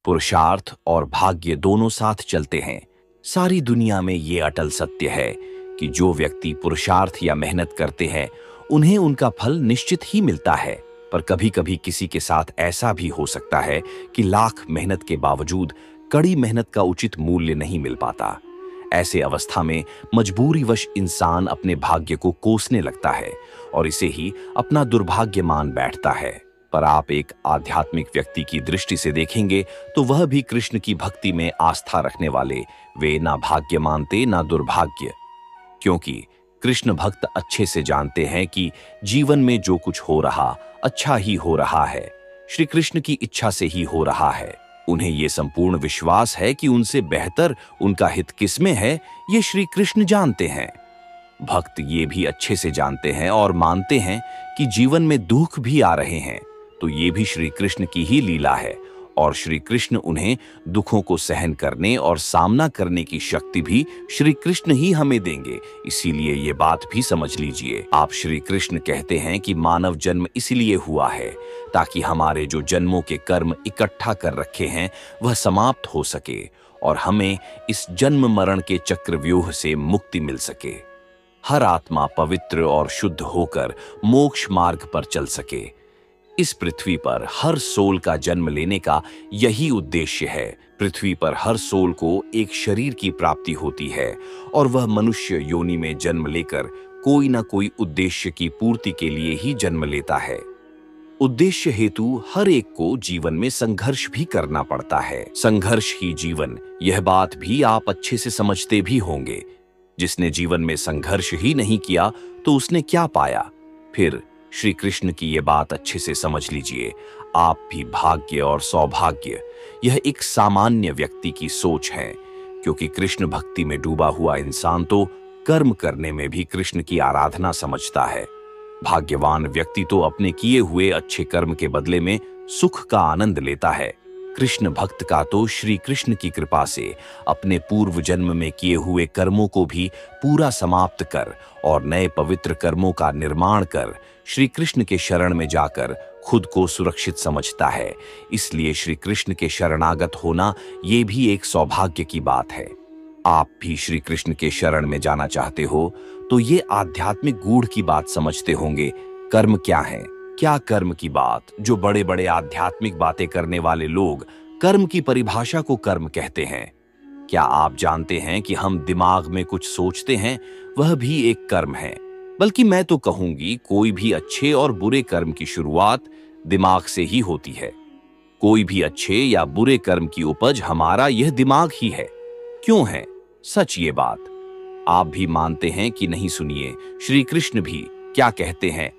पुरुषार्थ और भाग्य दोनों साथ चलते हैं। सारी दुनिया में ये अटल सत्य है कि जो व्यक्ति पुरुषार्थ या मेहनत करते हैं उन्हें उनका फल निश्चित ही मिलता है। पर कभी कभी किसी के साथ ऐसा भी हो सकता है कि लाख मेहनत के बावजूद कड़ी मेहनत का उचित मूल्य नहीं मिल पाता। ऐसे अवस्था में मजबूरीवश इंसान अपने भाग्य को कोसने लगता है और इसे ही अपना दुर्भाग्य मान बैठता है। पर आप एक आध्यात्मिक व्यक्ति की दृष्टि से देखेंगे तो वह भी कृष्ण की भक्ति में आस्था रखने वाले वे ना भाग्य मानते ना दुर्भाग्य, क्योंकि कृष्ण भक्त अच्छे से जानते हैं कि जीवन में जो कुछ हो रहा अच्छा ही हो रहा है, श्री कृष्ण की इच्छा से ही हो रहा है। उन्हें ये संपूर्ण विश्वास है कि उनसे बेहतर उनका हित किसमें है ये श्री कृष्ण जानते हैं। भक्त ये भी अच्छे से जानते हैं और मानते हैं कि जीवन में दुख भी आ रहे हैं तो ये भी श्री कृष्ण की ही लीला है और श्री कृष्ण उन्हें दुखों को सहन करने और सामना करने की शक्ति भी श्री कृष्ण ही हमें देंगे। इसीलिए ये बात भी समझ लीजिए। आप श्री कृष्ण कहते हैं कि मानव जन्म इसलिए हुआ है ताकि हमारे जो जन्मों के कर्म इकट्ठा कर रखे हैं वह समाप्त हो सके और हमें इस जन्म मरण के चक्रव्यूह से मुक्ति मिल सके। हर आत्मा पवित्र और शुद्ध होकर मोक्ष मार्ग पर चल सके। इस पृथ्वी पर हर सोल का जन्म लेने का यही उद्देश्य है। पृथ्वी पर हर सोल को एक शरीर की प्राप्ति होती है और वह मनुष्य योनि में जन्म लेकर कोई ना कोई उद्देश्य की पूर्ति के लिए ही जन्म लेता है। उद्देश्य हेतु हर एक को जीवन में संघर्ष भी करना पड़ता है। संघर्ष ही जीवन, यह बात भी आप अच्छे से समझते भी होंगे। जिसने जीवन में संघर्ष ही नहीं किया तो उसने क्या पाया। फिर श्री कृष्ण की ये बात अच्छे से समझ लीजिए। आप भी भाग्य और सौभाग्य यह एक सामान्य व्यक्ति की सोच है, क्योंकि कृष्ण भक्ति में डूबा हुआ इंसान तो कर्म करने में भी कृष्ण की आराधना समझता है। भाग्यवान व्यक्ति तो अपने किए हुए अच्छे कर्म के बदले में सुख का आनंद लेता है। कृष्ण भक्त का तो श्री कृष्ण की कृपा से अपने पूर्व जन्म में किए हुए कर्मों को भी पूरा समाप्त कर और नए पवित्र कर्मों का निर्माण कर श्री कृष्ण के शरण में जाकर खुद को सुरक्षित समझता है। इसलिए श्री कृष्ण के शरणागत होना ये भी एक सौभाग्य की बात है। आप भी श्री कृष्ण के शरण में जाना चाहते हो तो ये आध्यात्मिक गूढ़ की बात समझते होंगे। कर्म क्या है, क्या कर्म की बात। जो बड़े बड़े आध्यात्मिक बातें करने वाले लोग कर्म की परिभाषा को कर्म कहते हैं। क्या आप जानते हैं कि हम दिमाग में कुछ सोचते हैं वह भी एक कर्म है। बल्कि मैं तो कहूंगी कोई भी अच्छे और बुरे कर्म की शुरुआत दिमाग से ही होती है। कोई भी अच्छे या बुरे कर्म की उपज हमारा यह दिमाग ही है। क्यों है सच ये बात? आप भी मानते हैं कि नहीं? सुनिए, श्री कृष्ण भी क्या कहते हैं।